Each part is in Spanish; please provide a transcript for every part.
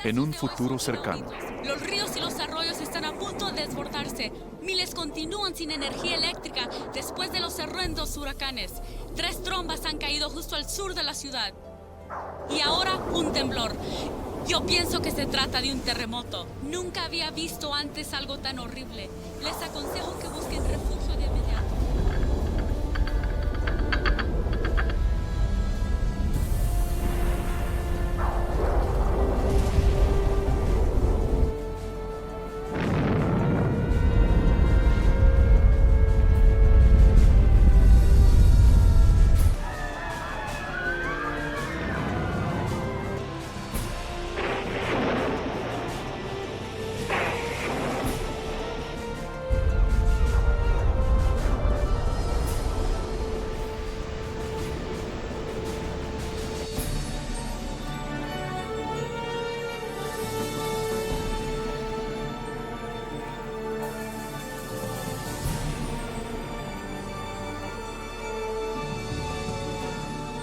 En un futuro cercano, Los ríos y los arroyos están a punto de desbordarse. Miles continúan sin energía eléctrica después de los horrendos huracanes. 3 trombas han caído justo al sur de la ciudad. Y ahora un temblor. Yo pienso que se trata de un terremoto. Nunca había visto antes algo tan horrible. Les aconsejo que busquen refugio de inmediato.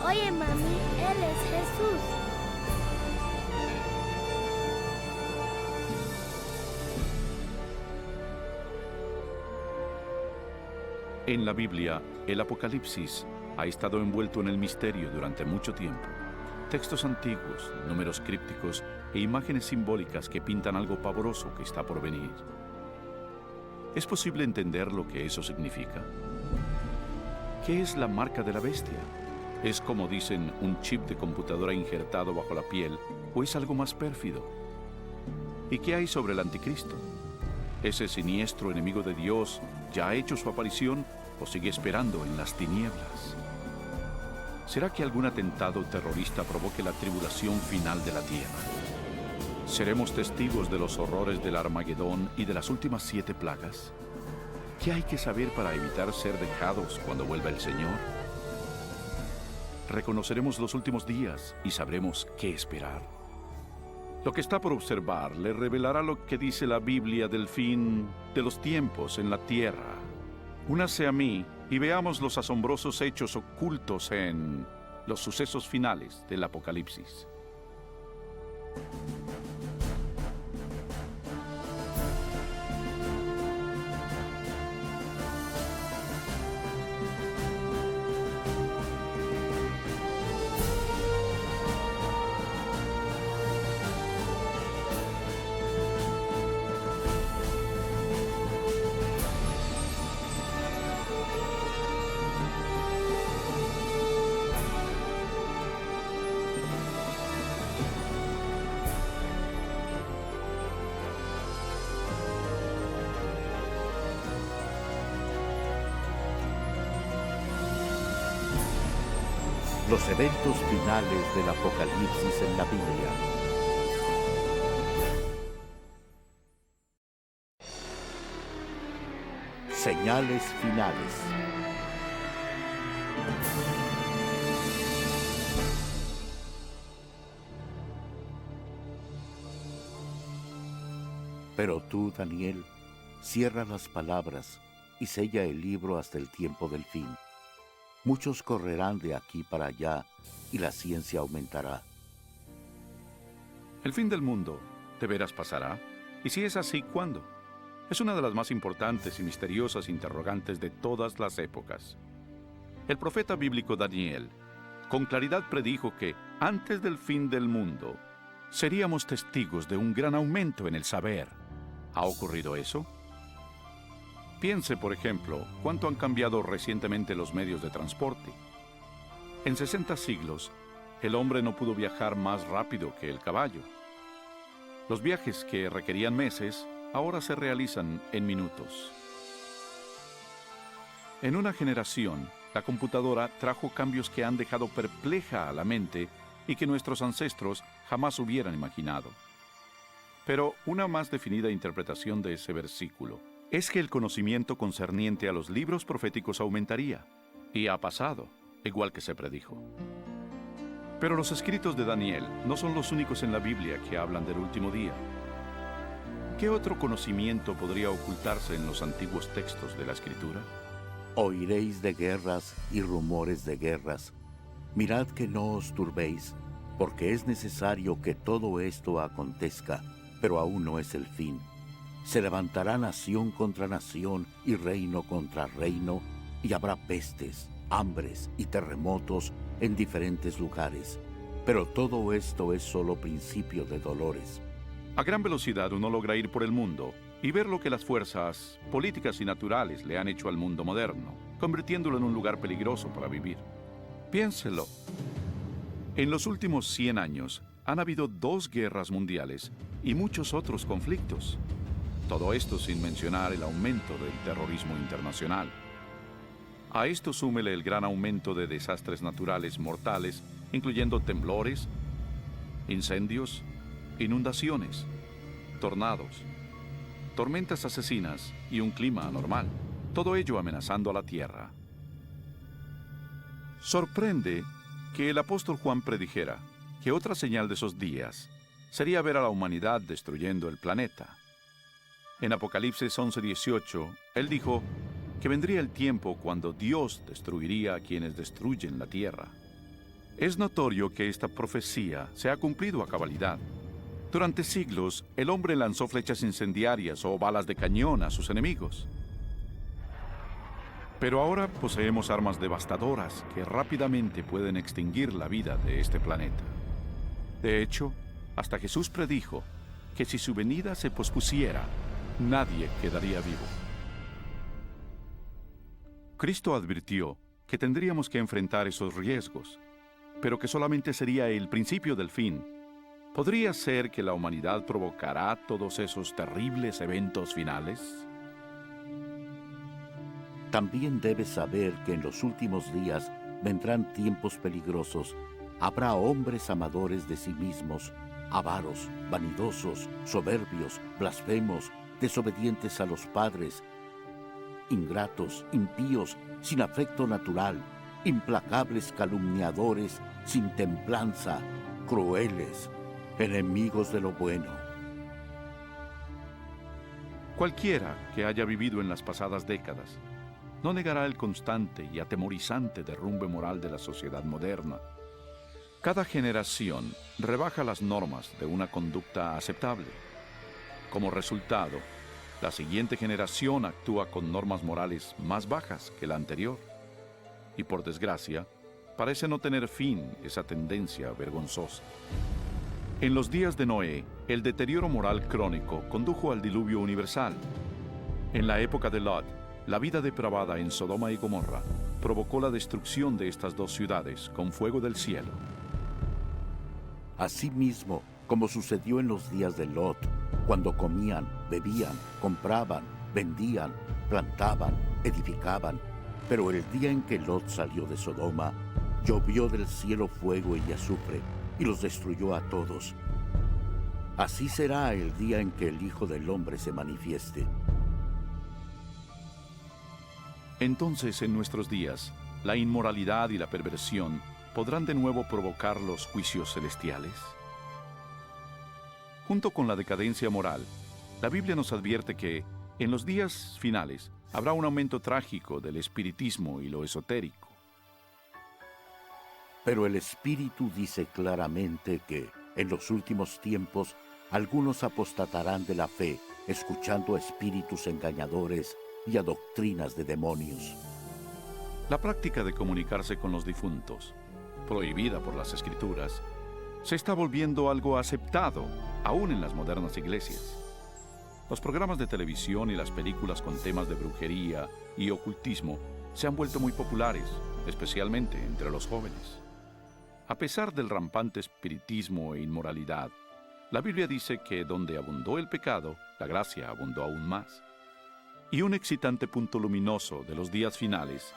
Oye, mami, Él es Jesús. en la Biblia, el Apocalipsis ha estado envuelto en el misterio durante mucho tiempo. Textos antiguos, números crípticos e imágenes simbólicas que pintan algo pavoroso que está por venir. ¿Es posible entender lo que eso significa? ¿Qué es la marca de la bestia? ¿Es, como dicen, un chip de computadora injertado bajo la piel o es algo más pérfido? ¿Y qué hay sobre el anticristo? ¿Ese siniestro enemigo de Dios ya ha hecho su aparición o sigue esperando en las tinieblas? ¿Será que algún atentado terrorista provoque la tribulación final de la tierra? ¿Seremos testigos de los horrores del Armagedón y de las últimas 7 plagas? ¿Qué hay que saber para evitar ser dejados cuando vuelva el Señor? Reconoceremos los últimos días y sabremos qué esperar. Lo que está por observar le revelará lo que dice la Biblia del fin de los tiempos en la tierra. Únase a mí y veamos los asombrosos hechos ocultos en los sucesos finales del Apocalipsis. Los eventos finales del Apocalipsis en la Biblia. Señales finales. Pero tú, Daniel, cierra las palabras y sella el libro hasta el tiempo del fin. Muchos correrán de aquí para allá y la ciencia aumentará. ¿El fin del mundo de veras pasará? Y si es así, ¿cuándo? Es una de las más importantes y misteriosas interrogantes de todas las épocas. El profeta bíblico Daniel con claridad predijo que antes del fin del mundo seríamos testigos de un gran aumento en el saber. ¿Ha ocurrido eso? Piense, por ejemplo, cuánto han cambiado recientemente los medios de transporte. En 60 siglos, el hombre no pudo viajar más rápido que el caballo. Los viajes que requerían meses, ahora se realizan en minutos. En una generación, la computadora trajo cambios que han dejado perpleja a la mente y que nuestros ancestros jamás hubieran imaginado. Pero una más definida interpretación de ese versículo es que el conocimiento concerniente a los libros proféticos aumentaría, y ha pasado, igual que se predijo. Pero los escritos de Daniel no son los únicos en la Biblia que hablan del último día. ¿Qué otro conocimiento podría ocultarse en los antiguos textos de la Escritura? Oiréis de guerras y rumores de guerras. Mirad que no os turbéis, porque es necesario que todo esto acontezca, pero aún no es el fin. Se levantará nación contra nación y reino contra reino, y habrá pestes, hambres y terremotos en diferentes lugares. Pero todo esto es solo principio de dolores. A gran velocidad uno logra ir por el mundo y ver lo que las fuerzas políticas y naturales le han hecho al mundo moderno, convirtiéndolo en un lugar peligroso para vivir. Piénselo. En los últimos 100 años han habido 2 guerras mundiales y muchos otros conflictos. Todo esto sin mencionar el aumento del terrorismo internacional. A esto súmele el gran aumento de desastres naturales mortales, incluyendo temblores, incendios, inundaciones, tornados, tormentas asesinas y un clima anormal, todo ello amenazando a la Tierra. Sorprende que el apóstol Juan predijera que otra señal de esos días sería ver a la humanidad destruyendo el planeta. En Apocalipsis 11:18, él dijo que vendría el tiempo cuando Dios destruiría a quienes destruyen la tierra. Es notorio que esta profecía se ha cumplido a cabalidad. Durante siglos, el hombre lanzó flechas incendiarias o balas de cañón a sus enemigos. Pero ahora poseemos armas devastadoras que rápidamente pueden extinguir la vida de este planeta. De hecho, hasta Jesús predijo que si su venida se pospusiera, nadie quedaría vivo. Cristo advirtió que tendríamos que enfrentar esos riesgos, pero que solamente sería el principio del fin. ¿Podría ser que la humanidad provocará todos esos terribles eventos finales? También debes saber que en los últimos días vendrán tiempos peligrosos. Habrá hombres amadores de sí mismos, avaros, vanidosos, soberbios, blasfemos, desobedientes a los padres, ingratos, impíos, sin afecto natural, implacables calumniadores, sin templanza, crueles, enemigos de lo bueno. Cualquiera que haya vivido en las pasadas décadas no negará el constante y atemorizante derrumbe moral de la sociedad moderna. Cada generación rebaja las normas de una conducta aceptable. Como resultado, la siguiente generación actúa con normas morales más bajas que la anterior. Y por desgracia, parece no tener fin esa tendencia vergonzosa. En los días de Noé, el deterioro moral crónico condujo al diluvio universal. En la época de Lot, la vida depravada en Sodoma y Gomorra provocó la destrucción de estas 2 ciudades con fuego del cielo. Asimismo, como sucedió en los días de Lot, cuando comían, bebían, compraban, vendían, plantaban, edificaban, pero el día en que Lot salió de Sodoma, llovió del cielo fuego y azufre, y los destruyó a todos. Así será el día en que el Hijo del Hombre se manifieste. Entonces, en nuestros días, la inmoralidad y la perversión podrán de nuevo provocar los juicios celestiales. Junto con la decadencia moral, la Biblia nos advierte que, en los días finales, habrá un aumento trágico del espiritismo y lo esotérico. Pero el Espíritu dice claramente que, en los últimos tiempos, algunos apostatarán de la fe, escuchando a espíritus engañadores y a doctrinas de demonios. La práctica de comunicarse con los difuntos, prohibida por las Escrituras, se está volviendo algo aceptado, aún en las modernas iglesias. Los programas de televisión y las películas con temas de brujería y ocultismo se han vuelto muy populares, especialmente entre los jóvenes. A pesar del rampante espiritismo e inmoralidad, la Biblia dice que donde abundó el pecado, la gracia abundó aún más. Y un excitante punto luminoso de los días finales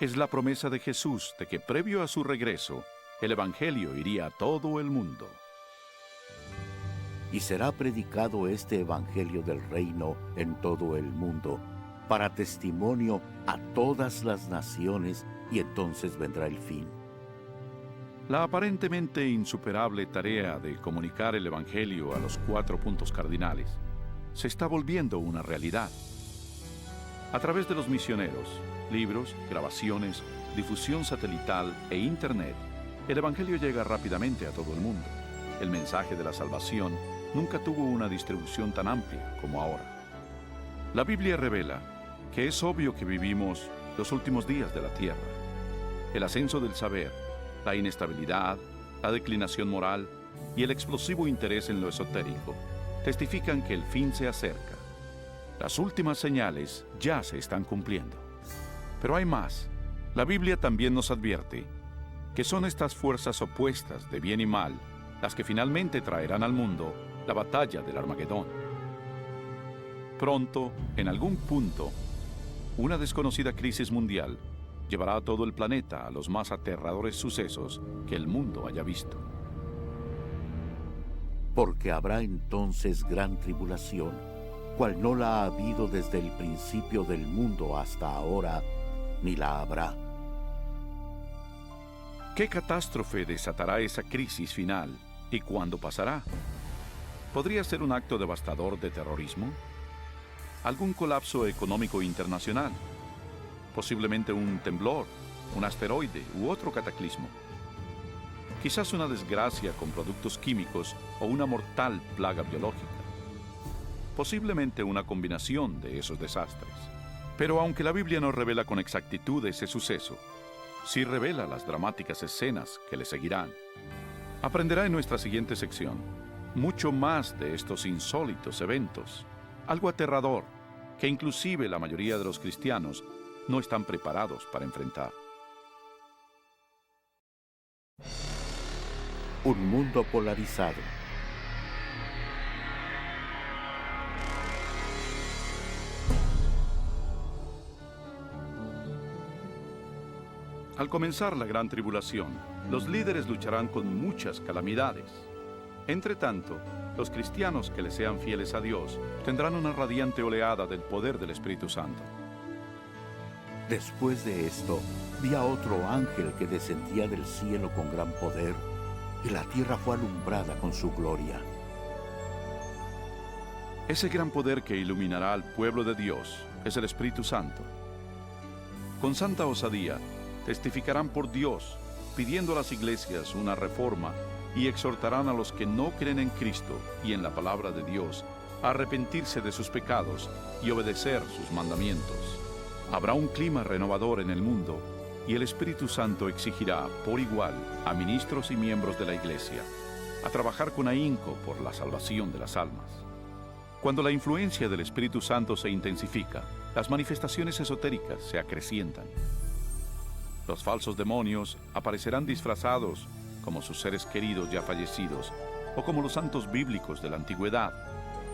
es la promesa de Jesús de que previo a su regreso, el Evangelio iría a todo el mundo. Y será predicado este Evangelio del reino en todo el mundo, para testimonio a todas las naciones, y entonces vendrá el fin. La aparentemente insuperable tarea de comunicar el Evangelio a los 4 puntos cardinales se está volviendo una realidad. A través de los misioneros, libros, grabaciones, difusión satelital e Internet, El Evangelio llega rápidamente a todo el mundo. El mensaje de la salvación nunca tuvo una distribución tan amplia como ahora. La Biblia revela que es obvio que vivimos los últimos días de la tierra. El ascenso del saber, la inestabilidad, la declinación moral y el explosivo interés en lo esotérico testifican que el fin se acerca. Las últimas señales ya se están cumpliendo. Pero hay más. La Biblia también nos advierte que son estas fuerzas opuestas de bien y mal las que finalmente traerán al mundo la batalla del Armagedón. Pronto, en algún punto, una desconocida crisis mundial llevará a todo el planeta a los más aterradores sucesos que el mundo haya visto. Porque habrá entonces gran tribulación, cual no la ha habido desde el principio del mundo hasta ahora, ni la habrá. ¿Qué catástrofe desatará esa crisis final y cuándo pasará? ¿Podría ser un acto devastador de terrorismo? ¿Algún colapso económico internacional? Posiblemente un temblor, un asteroide u otro cataclismo. Quizás una desgracia con productos químicos o una mortal plaga biológica. Posiblemente una combinación de esos desastres. Pero aunque la Biblia no revela con exactitud ese suceso, sí revela las dramáticas escenas que le seguirán. Aprenderá en nuestra siguiente sección mucho más de estos insólitos eventos, algo aterrador que inclusive la mayoría de los cristianos no están preparados para enfrentar. Un mundo polarizado. Al comenzar la gran tribulación, los líderes lucharán con muchas calamidades. Entre tanto, los cristianos que le sean fieles a Dios tendrán una radiante oleada del poder del Espíritu Santo. Después de esto, vi a otro ángel que descendía del cielo con gran poder, y la tierra fue alumbrada con su gloria. Ese gran poder que iluminará al pueblo de Dios es el Espíritu Santo. Con santa osadía, testificarán por Dios, pidiendo a las iglesias una reforma y exhortarán a los que no creen en Cristo y en la palabra de Dios a arrepentirse de sus pecados y obedecer sus mandamientos. Habrá un clima renovador en el mundo y el Espíritu Santo exigirá por igual a ministros y miembros de la iglesia a trabajar con ahínco por la salvación de las almas. Cuando la influencia del Espíritu Santo se intensifica, las manifestaciones esotéricas se acrecientan. Los falsos demonios aparecerán disfrazados como sus seres queridos ya fallecidos o como los santos bíblicos de la antigüedad.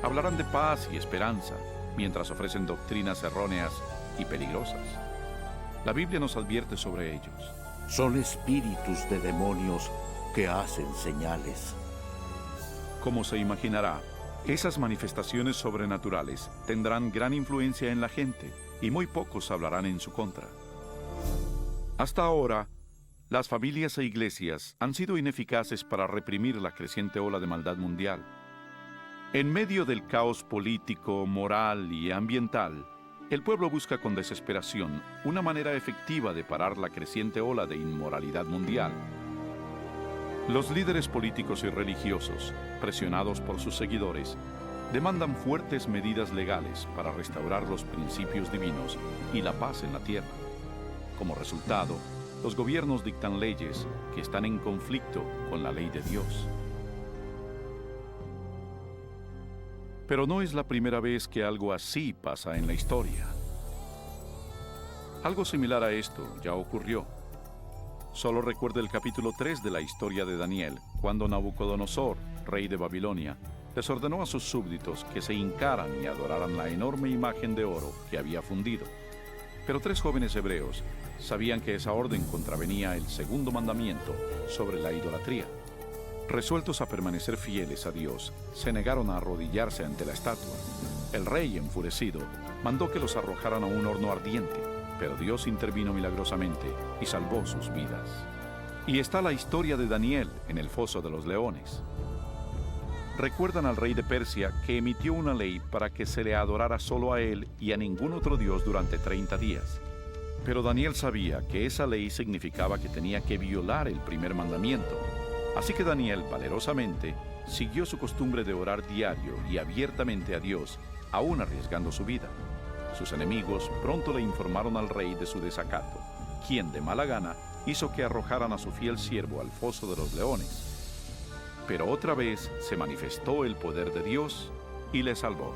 Hablarán de paz y esperanza mientras ofrecen doctrinas erróneas y peligrosas. La Biblia nos advierte sobre ellos. Son espíritus de demonios que hacen señales. Como se imaginará, esas manifestaciones sobrenaturales tendrán gran influencia en la gente y muy pocos hablarán en su contra. Hasta ahora, las familias e iglesias han sido ineficaces para reprimir la creciente ola de maldad mundial. En medio del caos político, moral y ambiental, el pueblo busca con desesperación una manera efectiva de parar la creciente ola de inmoralidad mundial. Los líderes políticos y religiosos, presionados por sus seguidores, demandan fuertes medidas legales para restaurar los principios divinos y la paz en la tierra. Como resultado, los gobiernos dictan leyes que están en conflicto con la ley de Dios. Pero no es la primera vez que algo así pasa en la historia. Algo similar a esto ya ocurrió. Solo recuerda el capítulo 3 de la historia de Daniel, cuando Nabucodonosor, rey de Babilonia, les ordenó a sus súbditos que se hincaran y adoraran la enorme imagen de oro que había fundido. Pero 3 jóvenes hebreos sabían que esa orden contravenía el segundo mandamiento sobre la idolatría. Resueltos a permanecer fieles a Dios, se negaron a arrodillarse ante la estatua. El rey, enfurecido, mandó que los arrojaran a un horno ardiente, pero Dios intervino milagrosamente y salvó sus vidas. Y está la historia de Daniel en el foso de los leones. Recuerdan al rey de Persia que emitió una ley para que se le adorara solo a él y a ningún otro dios durante 30 días. Pero Daniel sabía que esa ley significaba que tenía que violar el primer mandamiento. Así que Daniel, valerosamente, siguió su costumbre de orar diario y abiertamente a Dios, aún arriesgando su vida. Sus enemigos pronto le informaron al rey de su desacato, quien de mala gana hizo que arrojaran a su fiel siervo al foso de los leones. Pero otra vez se manifestó el poder de Dios y le salvó.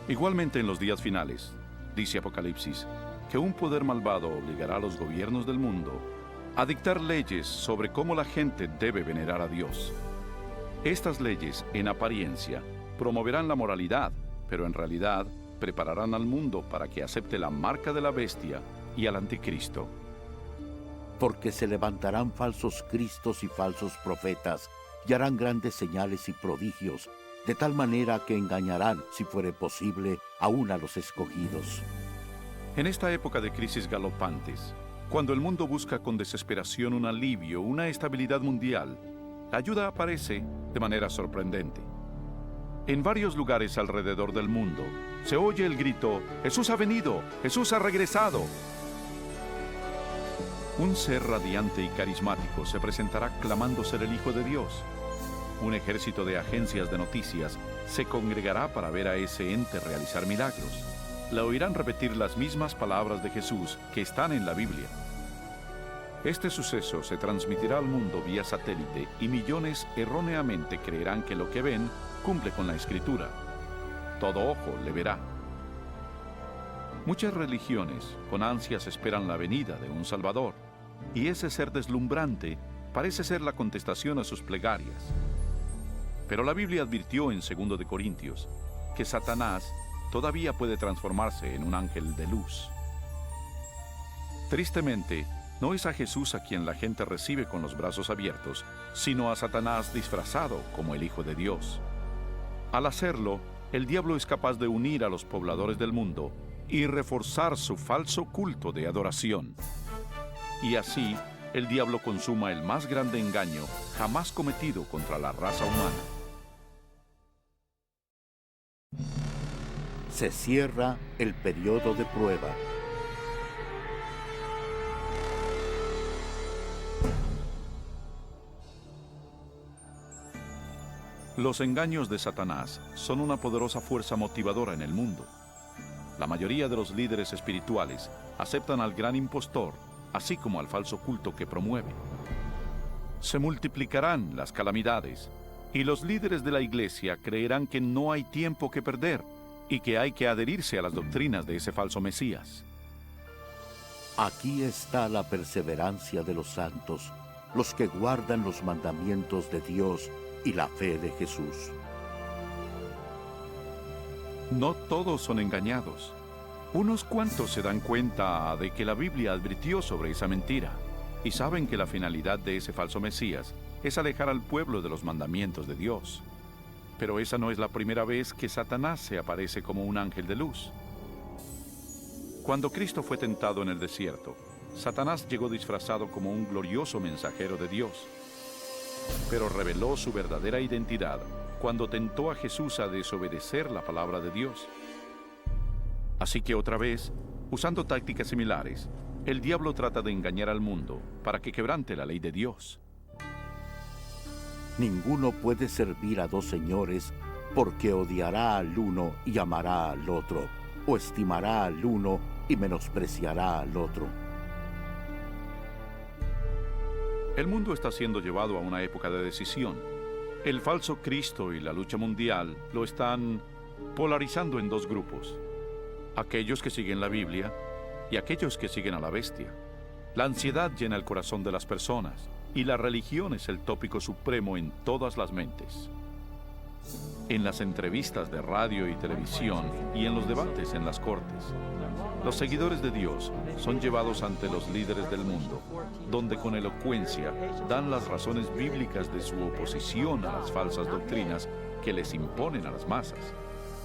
Igualmente en los días finales, dice Apocalipsis, que un poder malvado obligará a los gobiernos del mundo a dictar leyes sobre cómo la gente debe venerar a Dios. Estas leyes, en apariencia, promoverán la moralidad, pero en realidad prepararán al mundo para que acepte la marca de la bestia y al anticristo. Porque se levantarán falsos cristos y falsos profetas, y harán grandes señales y prodigios, de tal manera que engañarán, si fuere posible, aún a los escogidos. En esta época de crisis galopantes, cuando el mundo busca con desesperación un alivio, una estabilidad mundial, la ayuda aparece de manera sorprendente. En varios lugares alrededor del mundo se oye el grito: ¡Jesús ha venido! ¡Jesús ha regresado! Un ser radiante y carismático se presentará clamando ser el Hijo de Dios. Un ejército de agencias de noticias se congregará para ver a ese ente realizar milagros. Le oirán repetir las mismas palabras de Jesús que están en la Biblia. Este suceso se transmitirá al mundo vía satélite y millones erróneamente creerán que lo que ven cumple con la Escritura. Todo ojo le verá. Muchas religiones con ansias esperan la venida de un Salvador, y ese ser deslumbrante parece ser la contestación a sus plegarias. Pero la Biblia advirtió en 2 de Corintios que Satanás todavía puede transformarse en un ángel de luz. Tristemente, no es a Jesús a quien la gente recibe con los brazos abiertos, sino a Satanás disfrazado como el Hijo de Dios. Al hacerlo, el diablo es capaz de unir a los pobladores del mundo y reforzar su falso culto de adoración. Y así, el diablo consuma el más grande engaño jamás cometido contra la raza humana. Se cierra el periodo de prueba. Los engaños de Satanás son una poderosa fuerza motivadora en el mundo. La mayoría de los líderes espirituales aceptan al gran impostor, así como al falso culto que promueve. Se multiplicarán las calamidades, y los líderes de la iglesia creerán que no hay tiempo que perder y que hay que adherirse a las doctrinas de ese falso Mesías. Aquí está la perseverancia de los santos, los que guardan los mandamientos de Dios y la fe de Jesús. No todos son engañados. Unos cuantos se dan cuenta de que la Biblia advirtió sobre esa mentira y saben que la finalidad de ese falso Mesías es alejar al pueblo de los mandamientos de Dios. Pero esa no es la primera vez que Satanás se aparece como un ángel de luz. Cuando Cristo fue tentado en el desierto, Satanás llegó disfrazado como un glorioso mensajero de Dios, pero reveló su verdadera identidad cuando tentó a Jesús a desobedecer la palabra de Dios. Así que otra vez, usando tácticas similares, el diablo trata de engañar al mundo para que quebrante la ley de Dios. Ninguno puede servir a dos señores, porque odiará al uno y amará al otro, o estimará al uno y menospreciará al otro. El mundo está siendo llevado a una época de decisión. El falso Cristo y la lucha mundial lo están polarizando en dos grupos: aquellos que siguen la Biblia y aquellos que siguen a la bestia. La ansiedad llena el corazón de las personas y la religión es el tópico supremo en todas las mentes. En las entrevistas de radio y televisión y en los debates en las cortes, los seguidores de Dios son llevados ante los líderes del mundo, donde con elocuencia dan las razones bíblicas de su oposición a las falsas doctrinas que les imponen a las masas.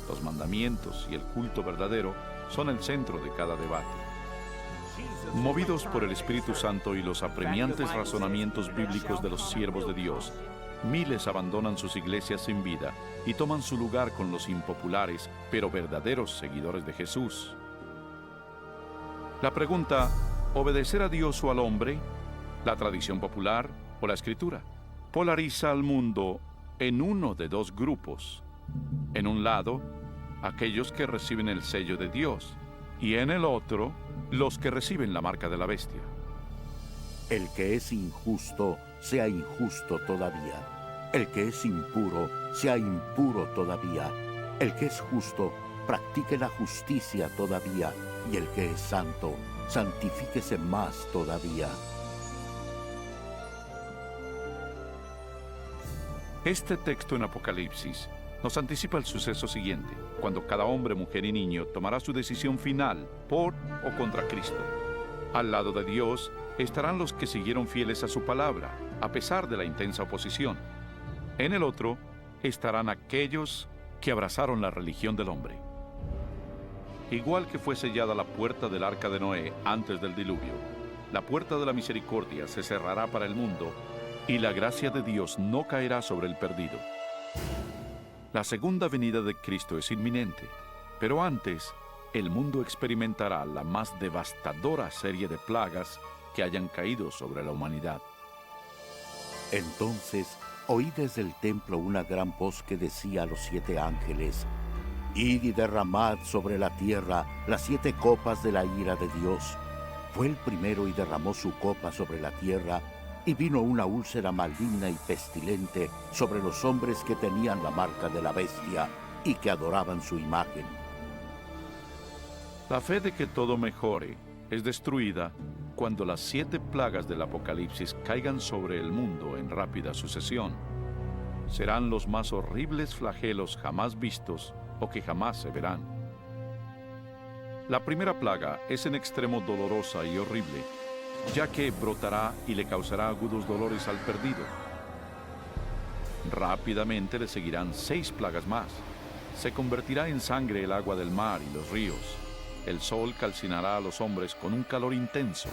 Los mandamientos y el culto verdadero son el centro de cada debate. Movidos por el Espíritu Santo y los apremiantes razonamientos bíblicos de los siervos de Dios, miles abandonan sus iglesias sin vida y toman su lugar con los impopulares, pero verdaderos seguidores de Jesús. La pregunta, ¿obedecer a Dios o al hombre? ¿La tradición popular o la escritura? Polariza al mundo en uno de dos grupos. En un lado, aquellos que reciben el sello de Dios, y en el otro, los que reciben la marca de la bestia. El que es injusto, sea injusto todavía. El que es impuro, sea impuro todavía. El que es justo, practique la justicia todavía. Y el que es santo, santifíquese más todavía. Este texto en Apocalipsis nos anticipa el suceso siguiente, cuando cada hombre, mujer y niño tomará su decisión final por o contra Cristo. Al lado de Dios estarán los que siguieron fieles a su palabra, a pesar de la intensa oposición. En el otro estarán aquellos que abrazaron la religión del hombre. Igual que fue sellada la puerta del arca de Noé antes del diluvio, la puerta de la misericordia se cerrará para el mundo y la gracia de Dios no caerá sobre el perdido. La segunda venida de Cristo es inminente, pero antes, el mundo experimentará la más devastadora serie de plagas que hayan caído sobre la humanidad. Entonces oí desde el templo una gran voz que decía a los 7 ángeles: Id y derramad sobre la tierra las 7 copas de la ira de Dios. Fue el primero y derramó su copa sobre la tierra, y vino una úlcera maligna y pestilente sobre los hombres que tenían la marca de la bestia y que adoraban su imagen. La fe de que todo mejore es destruida cuando las 7 plagas del Apocalipsis caigan sobre el mundo en rápida sucesión. Serán los más horribles flagelos jamás vistos o que jamás se verán. La primera plaga es en extremo dolorosa y horrible, ya que brotará y le causará agudos dolores al perdido. Rápidamente le seguirán 6 plagas más. Se convertirá en sangre el agua del mar y los ríos. El sol calcinará a los hombres con un calor intenso.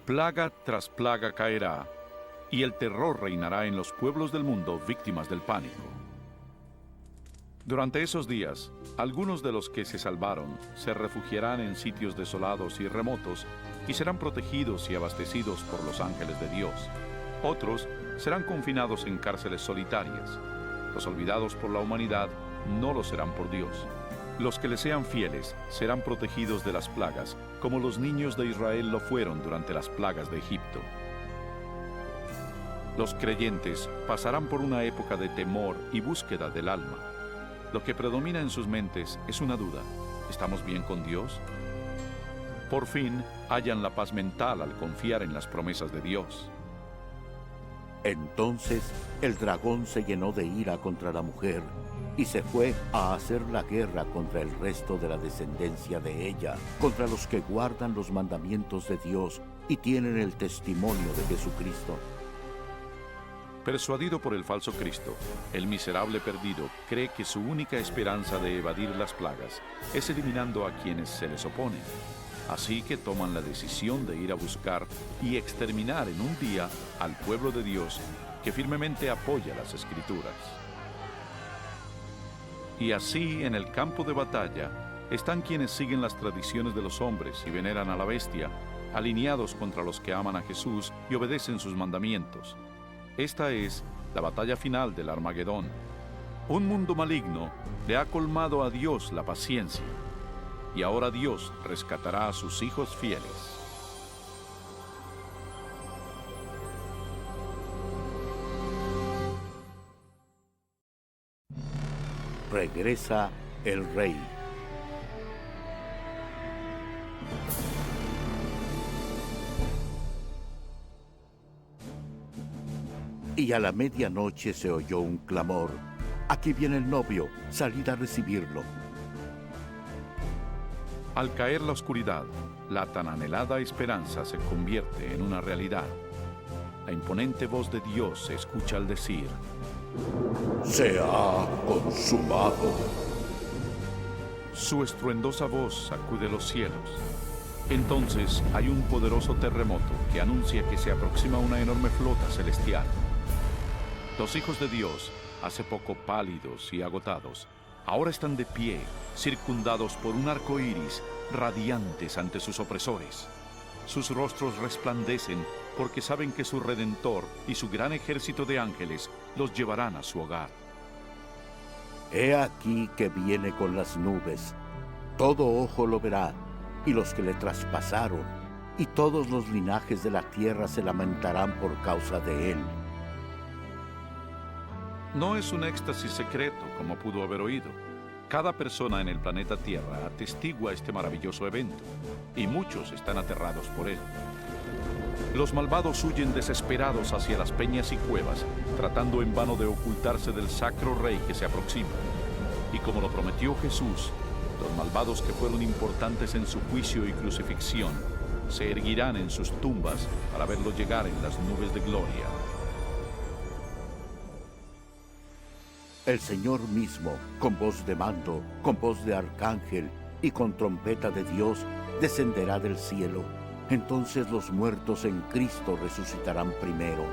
Plaga tras plaga caerá, y el terror reinará en los pueblos del mundo víctimas del pánico. Durante esos días, algunos de los que se salvaron se refugiarán en sitios desolados y remotos y serán protegidos y abastecidos por los ángeles de Dios. Otros serán confinados en cárceles solitarias. Los olvidados por la humanidad no lo serán por Dios. Los que le sean fieles serán protegidos de las plagas, como los niños de Israel lo fueron durante las plagas de Egipto. Los creyentes pasarán por una época de temor y búsqueda del alma. Lo que predomina en sus mentes es una duda: ¿estamos bien con Dios? Por fin, hallan la paz mental al confiar en las promesas de Dios. Entonces el dragón se llenó de ira contra la mujer y se fue a hacer la guerra contra el resto de la descendencia de ella, contra los que guardan los mandamientos de Dios y tienen el testimonio de Jesucristo. Persuadido por el falso Cristo, el miserable perdido cree que su única esperanza de evadir las plagas es eliminando a quienes se les oponen. Así que toman la decisión de ir a buscar y exterminar en un día al pueblo de Dios que firmemente apoya las Escrituras. Y así, en el campo de batalla, están quienes siguen las tradiciones de los hombres y veneran a la bestia, alineados contra los que aman a Jesús y obedecen sus mandamientos. Esta es la batalla final del Armagedón. Un mundo maligno le ha colmado a Dios la paciencia, y ahora Dios rescatará a sus hijos fieles. Regresa el rey. Y a la medianoche se oyó un clamor: «Aquí viene el novio, salid a recibirlo». Al caer la oscuridad, la tan anhelada esperanza se convierte en una realidad. La imponente voz de Dios se escucha al decir: «Se ha consumado». Su estruendosa voz sacude los cielos. Entonces hay un poderoso terremoto que anuncia que se aproxima una enorme flota celestial. Los hijos de Dios, hace poco pálidos y agotados, Ahora están de pie, circundados por un arco iris, radiantes ante sus opresores. Sus rostros resplandecen porque saben que su Redentor y su gran ejército de ángeles los llevarán a su hogar. He aquí que viene con las nubes. Todo ojo lo verá, y los que le traspasaron, y todos los linajes de la tierra se lamentarán por causa de él. No es un éxtasis secreto, como pudo haber oído. Cada persona en el planeta Tierra atestigua este maravilloso evento, y muchos están aterrados por él. Los malvados huyen desesperados hacia las peñas y cuevas, tratando en vano de ocultarse del sacro rey que se aproxima. Y como lo prometió Jesús, los malvados que fueron importantes en su juicio y crucifixión, se erguirán en sus tumbas para verlo llegar en las nubes de gloria. El Señor mismo, con voz de mando, con voz de arcángel y con trompeta de Dios, descenderá del cielo. Entonces los muertos en Cristo resucitarán primero.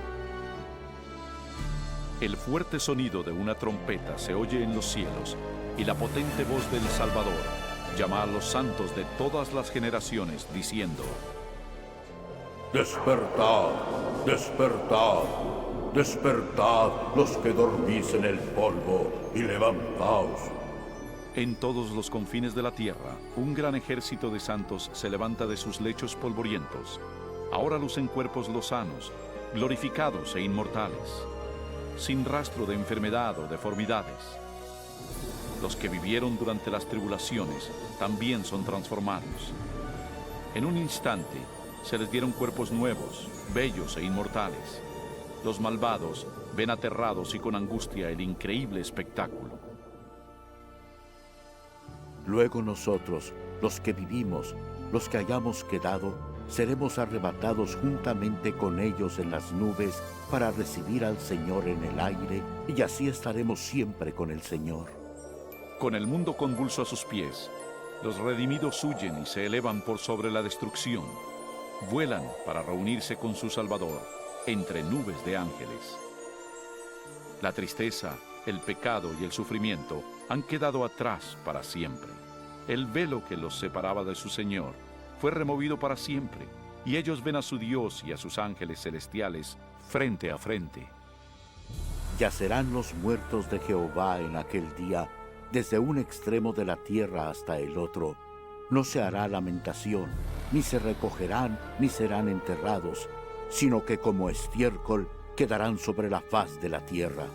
El fuerte sonido de una trompeta se oye en los cielos, y la potente voz del Salvador llama a los santos de todas las generaciones, diciendo: Despertad, despertad, despertad los que dormís en el polvo, y levantaos. En todos los confines de la tierra, un gran ejército de santos se levanta de sus lechos polvorientos. Ahora lucen cuerpos lozanos, glorificados e inmortales, sin rastro de enfermedad o deformidades. Los que vivieron durante las tribulaciones también son transformados. En un instante se les dieron cuerpos nuevos, bellos e inmortales. Los malvados ven aterrados y con angustia el increíble espectáculo. Luego nosotros, los que vivimos, los que hayamos quedado, seremos arrebatados juntamente con ellos en las nubes para recibir al Señor en el aire, y así estaremos siempre con el Señor. Con el mundo convulso a sus pies, los redimidos huyen y se elevan por sobre la destrucción. Vuelan para reunirse con su Salvador entre nubes de ángeles. La tristeza, el pecado y el sufrimiento han quedado atrás para siempre. El velo que los separaba de su Señor fue removido para siempre, y ellos ven a su Dios y a sus ángeles celestiales frente a frente. Yacerán los muertos de Jehová en aquel día, desde un extremo de la tierra hasta el otro. No se hará lamentación, ni se recogerán, ni serán enterrados, sino que como estiércol quedarán sobre la faz de la tierra.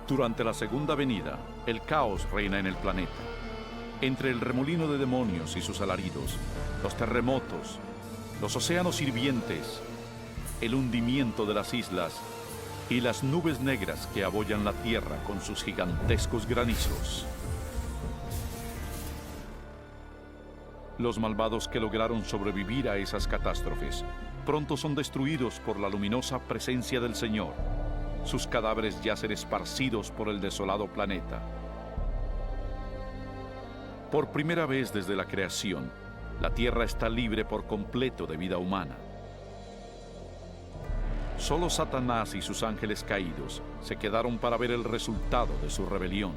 Durante la segunda venida, el caos reina en el planeta. Entre el remolino de demonios y sus alaridos, los terremotos, los océanos hirvientes, el hundimiento de las islas y las nubes negras que abollan la tierra con sus gigantescos granizos. Los malvados que lograron sobrevivir a esas catástrofes pronto son destruidos por la luminosa presencia del Señor. Sus cadáveres yacen esparcidos por el desolado planeta. Por primera vez desde la creación, la Tierra está libre por completo de vida humana. Solo Satanás y sus ángeles caídos se quedaron para ver el resultado de su rebelión.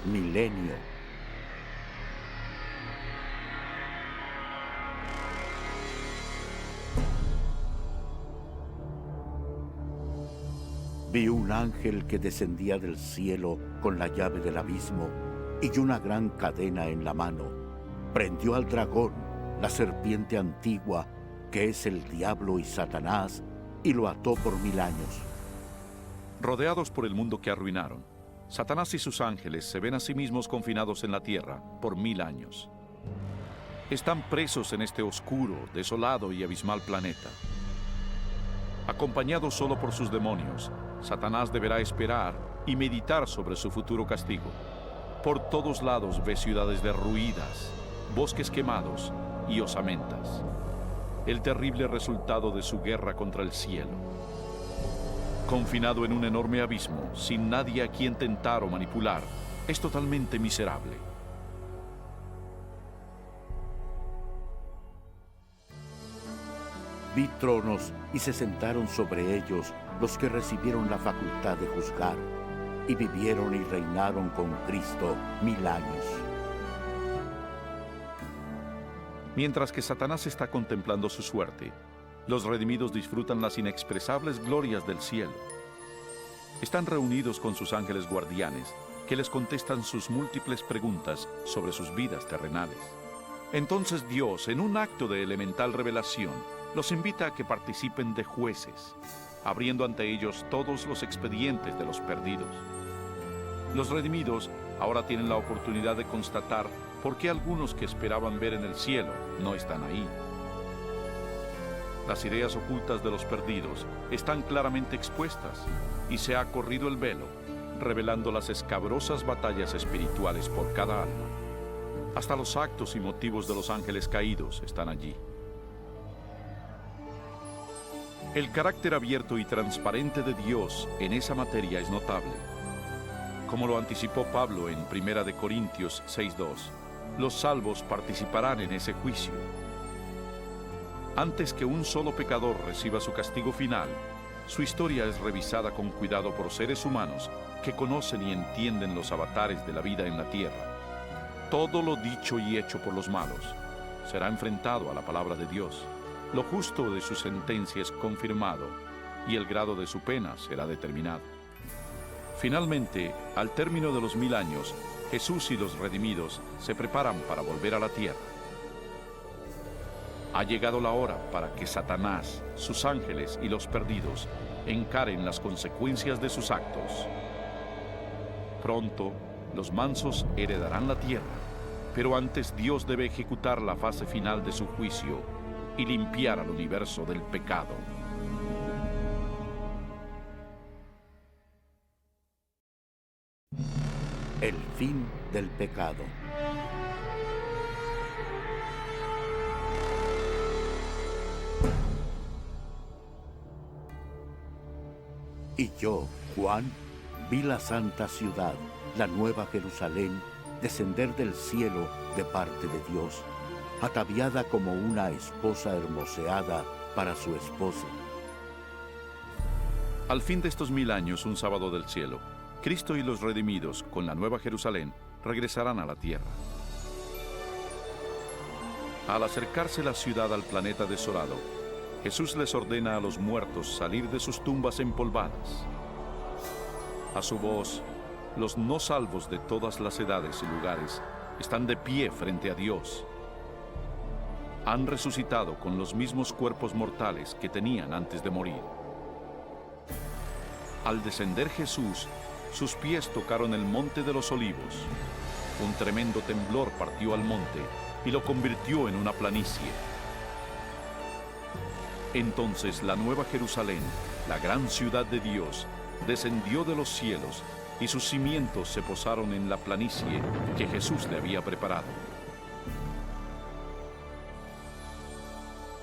Milenio. Vi un ángel que descendía del cielo con la llave del abismo y una gran cadena en la mano. Prendió al dragón, la serpiente antigua, que es el diablo y Satanás, y lo ató por 1000 años. Rodeados por el mundo que arruinaron, Satanás y sus ángeles se ven a sí mismos confinados en la tierra por 1000 años. Están presos en este oscuro, desolado y abismal planeta. Acompañado solo por sus demonios, Satanás deberá esperar y meditar sobre su futuro castigo. Por todos lados ve ciudades derruidas, bosques quemados y osamentas. El terrible resultado de su guerra contra el cielo. Confinado en un enorme abismo, sin nadie a quien tentar o manipular, es totalmente miserable. Vi tronos y se sentaron sobre ellos los que recibieron la facultad de juzgar, y vivieron y reinaron con Cristo 1000 años. Mientras que Satanás está contemplando su suerte, los redimidos disfrutan las inexpresables glorias del cielo. Están reunidos con sus ángeles guardianes, que les contestan sus múltiples preguntas sobre sus vidas terrenales. Entonces Dios, en un acto de elemental revelación, los invita a que participen de jueces, abriendo ante ellos todos los expedientes de los perdidos. Los redimidos ahora tienen la oportunidad de constatar por qué algunos que esperaban ver en el cielo no están ahí. Las ideas ocultas de los perdidos están claramente expuestas y se ha corrido el velo, revelando las escabrosas batallas espirituales por cada alma. Hasta los actos y motivos de los ángeles caídos están allí. El carácter abierto y transparente de Dios en esa materia es notable. Como lo anticipó Pablo en 1 Corintios 6:2, los salvos participarán en ese juicio. Antes que un solo pecador reciba su castigo final, su historia es revisada con cuidado por seres humanos que conocen y entienden los avatares de la vida en la tierra. Todo lo dicho y hecho por los malos será enfrentado a la palabra de Dios. Lo justo de su sentencia es confirmado y el grado de su pena será determinado. Finalmente, al término de los 1000 años, Jesús y los redimidos se preparan para volver a la tierra. Ha llegado la hora para que Satanás, sus ángeles y los perdidos encaren las consecuencias de sus actos. Pronto, los mansos heredarán la tierra, pero antes Dios debe ejecutar la fase final de su juicio y limpiar al universo del pecado. El fin del pecado. Y yo, Juan, vi la santa ciudad, la nueva Jerusalén, descender del cielo de parte de Dios, ataviada como una esposa hermoseada para su esposo. Al fin de estos 1000 años, un sábado del cielo, Cristo y los redimidos, con la nueva Jerusalén, regresarán a la tierra. Al acercarse la ciudad al planeta desolado, Jesús les ordena a los muertos salir de sus tumbas empolvadas. A su voz, los no salvos de todas las edades y lugares están de pie frente a Dios. Han resucitado con los mismos cuerpos mortales que tenían antes de morir. Al descender Jesús, sus pies tocaron el monte de los olivos. Un tremendo temblor partió al monte y lo convirtió en una planicie. Entonces la nueva Jerusalén, la gran ciudad de Dios, descendió de los cielos y sus cimientos se posaron en la planicie que Jesús le había preparado.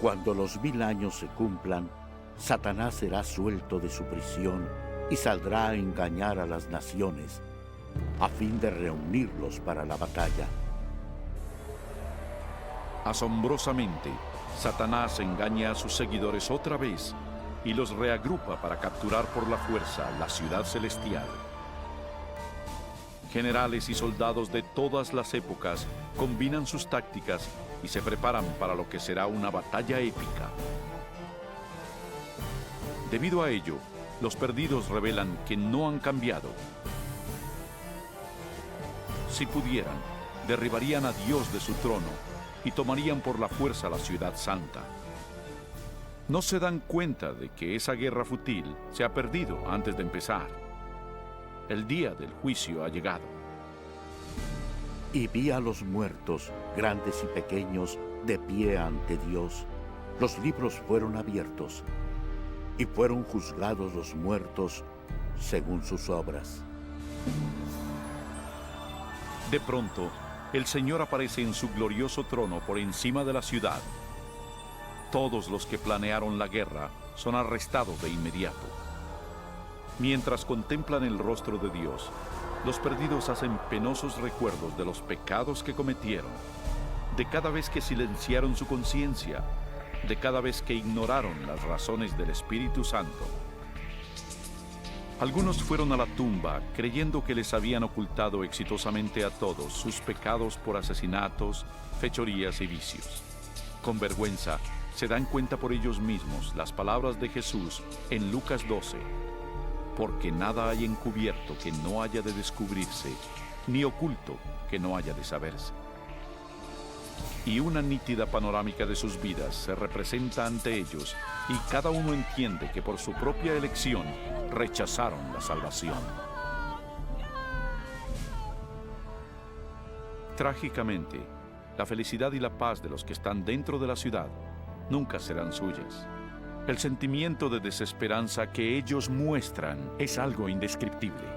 Cuando los 1000 años se cumplan, Satanás será suelto de su prisión y saldrá a engañar a las naciones, a fin de reunirlos para la batalla. Asombrosamente, Satanás engaña a sus seguidores otra vez y los reagrupa para capturar por la fuerza la ciudad celestial. Generales y soldados de todas las épocas combinan sus tácticas y se preparan para lo que será una batalla épica. Debido a ello, los perdidos revelan que no han cambiado. Si pudieran, derribarían a Dios de su trono y tomarían por la fuerza la ciudad santa. No se dan cuenta de que esa guerra fútil se ha perdido antes de empezar. El día del juicio ha llegado. Y vi a los muertos, grandes y pequeños, de pie ante Dios. Los libros fueron abiertos, y fueron juzgados los muertos según sus obras. De pronto, el Señor aparece en su glorioso trono por encima de la ciudad. Todos los que planearon la guerra son arrestados de inmediato. Mientras contemplan el rostro de Dios, los perdidos hacen penosos recuerdos de los pecados que cometieron, de cada vez que silenciaron su conciencia, de cada vez que ignoraron las razones del Espíritu Santo. Algunos fueron a la tumba creyendo que les habían ocultado exitosamente a todos sus pecados por asesinatos, fechorías y vicios. Con vergüenza, se dan cuenta por ellos mismos las palabras de Jesús en Lucas 12. Porque nada hay encubierto que no haya de descubrirse, ni oculto que no haya de saberse. Y una nítida panorámica de sus vidas se representa ante ellos, y cada uno entiende que por su propia elección rechazaron la salvación. Trágicamente, la felicidad y la paz de los que están dentro de la ciudad nunca serán suyas. El sentimiento de desesperanza que ellos muestran es algo indescriptible.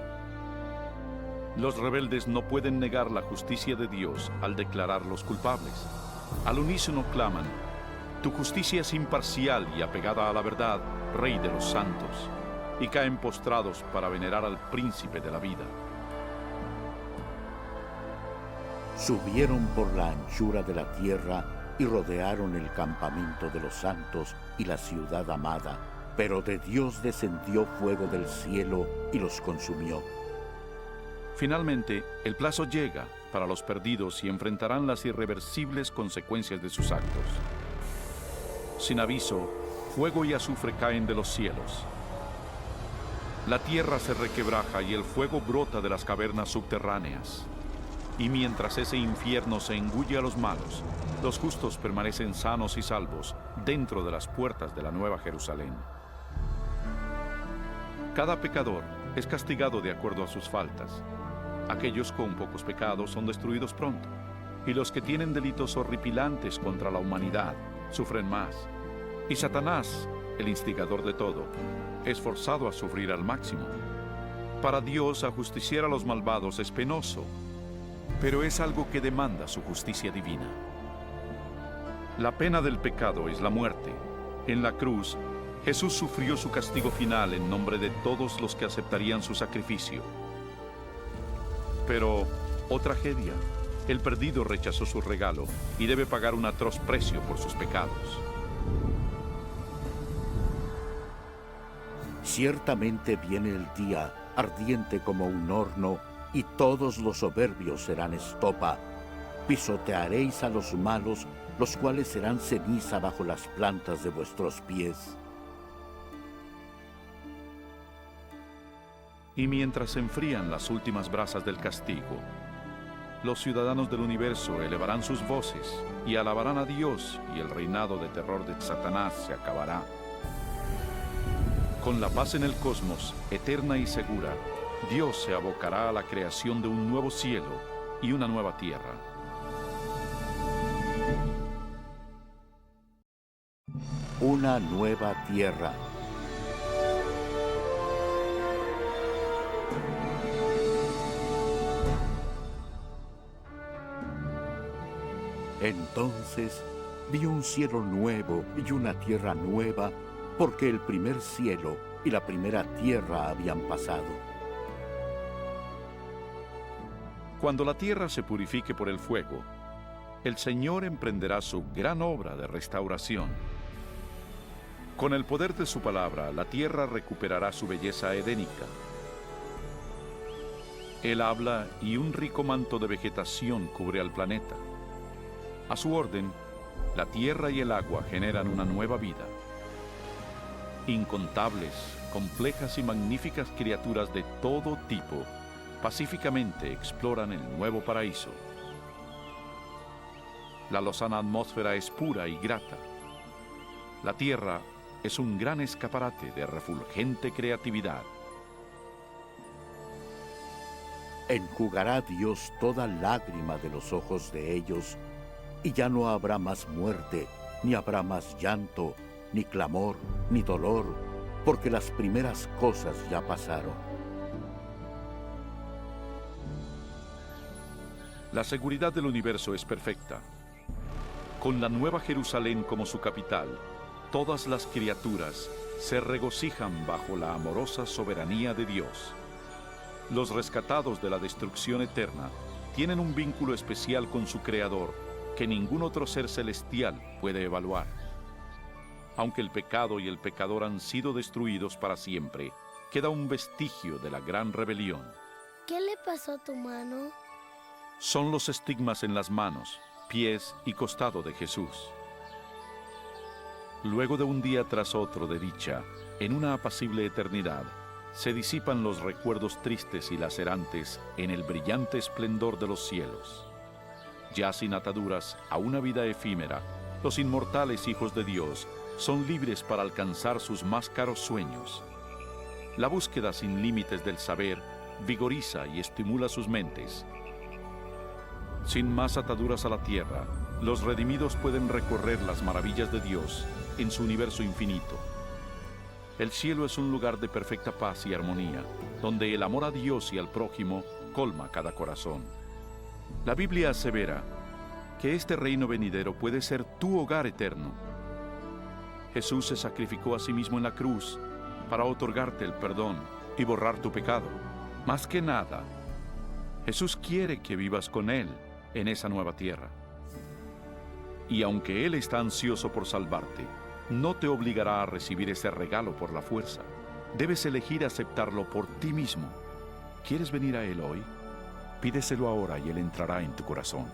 Los rebeldes no pueden negar la justicia de Dios al declararlos culpables. Al unísono claman: tu justicia es imparcial y apegada a la verdad, Rey de los santos, y caen postrados para venerar al príncipe de la vida. Subieron por la anchura de la tierra y rodearon el campamento de los santos y la ciudad amada, pero de Dios descendió fuego del cielo y los consumió. Finalmente, el plazo llega para los perdidos y enfrentarán las irreversibles consecuencias de sus actos. Sin aviso, fuego y azufre caen de los cielos. La tierra se requebraja y el fuego brota de las cavernas subterráneas. Y mientras ese infierno se engulle a los malos, los justos permanecen sanos y salvos dentro de las puertas de la Nueva Jerusalén. Cada pecador es castigado de acuerdo a sus faltas. Aquellos con pocos pecados son destruidos pronto, y los que tienen delitos horripilantes contra la humanidad sufren más. Y Satanás, el instigador de todo, es forzado a sufrir al máximo. Para Dios, ajusticiar a los malvados es penoso, pero es algo que demanda su justicia divina. La pena del pecado es la muerte. En la cruz, Jesús sufrió su castigo final en nombre de todos los que aceptarían su sacrificio. Pero, oh tragedia, el perdido rechazó su regalo y debe pagar un atroz precio por sus pecados. Ciertamente viene el día, ardiente como un horno, y todos los soberbios serán estopa. Pisotearéis a los malos, los cuales serán ceniza bajo las plantas de vuestros pies. Y mientras se enfrían las últimas brasas del castigo, los ciudadanos del universo elevarán sus voces y alabarán a Dios, y el reinado de terror de Satanás se acabará. Con la paz en el cosmos, eterna y segura, Dios se abocará a la creación de un nuevo cielo y una nueva tierra. Una nueva tierra. Entonces vi un cielo nuevo y una tierra nueva, porque el primer cielo y la primera tierra habían pasado. Cuando la tierra se purifique por el fuego, el Señor emprenderá su gran obra de restauración. Con el poder de su palabra, la tierra recuperará su belleza edénica. Él habla y un rico manto de vegetación cubre al planeta. A su orden, la tierra y el agua generan una nueva vida. Incontables, complejas y magníficas criaturas de todo tipo pacíficamente exploran el nuevo paraíso. La lozana atmósfera es pura y grata. La tierra es un gran escaparate de refulgente creatividad. Enjugará Dios toda lágrima de los ojos de ellos, y ya no habrá más muerte, ni habrá más llanto, ni clamor, ni dolor, porque las primeras cosas ya pasaron. La seguridad del universo es perfecta. Con la Nueva Jerusalén como su capital, todas las criaturas se regocijan bajo la amorosa soberanía de Dios. Los rescatados de la destrucción eterna tienen un vínculo especial con su Creador que ningún otro ser celestial puede evaluar. Aunque el pecado y el pecador han sido destruidos para siempre, queda un vestigio de la gran rebelión. ¿Qué le pasó a tu mano? Son los estigmas en las manos, pies y costado de Jesús. Luego de un día tras otro de dicha, en una apacible eternidad, se disipan los recuerdos tristes y lacerantes en el brillante esplendor de los cielos. Ya sin ataduras a una vida efímera, los inmortales hijos de Dios son libres para alcanzar sus más caros sueños. La búsqueda sin límites del saber vigoriza y estimula sus mentes. Sin más ataduras a la tierra, los redimidos pueden recorrer las maravillas de Dios en su universo infinito. El cielo es un lugar de perfecta paz y armonía, donde el amor a Dios y al prójimo colma cada corazón. La Biblia asevera que este reino venidero puede ser tu hogar eterno. Jesús se sacrificó a sí mismo en la cruz para otorgarte el perdón y borrar tu pecado. Más que nada, Jesús quiere que vivas con Él en esa nueva tierra. Y aunque Él está ansioso por salvarte, no te obligará a recibir ese regalo por la fuerza. Debes elegir aceptarlo por ti mismo. ¿Quieres venir a Él hoy? Pídeselo ahora y Él entrará en tu corazón.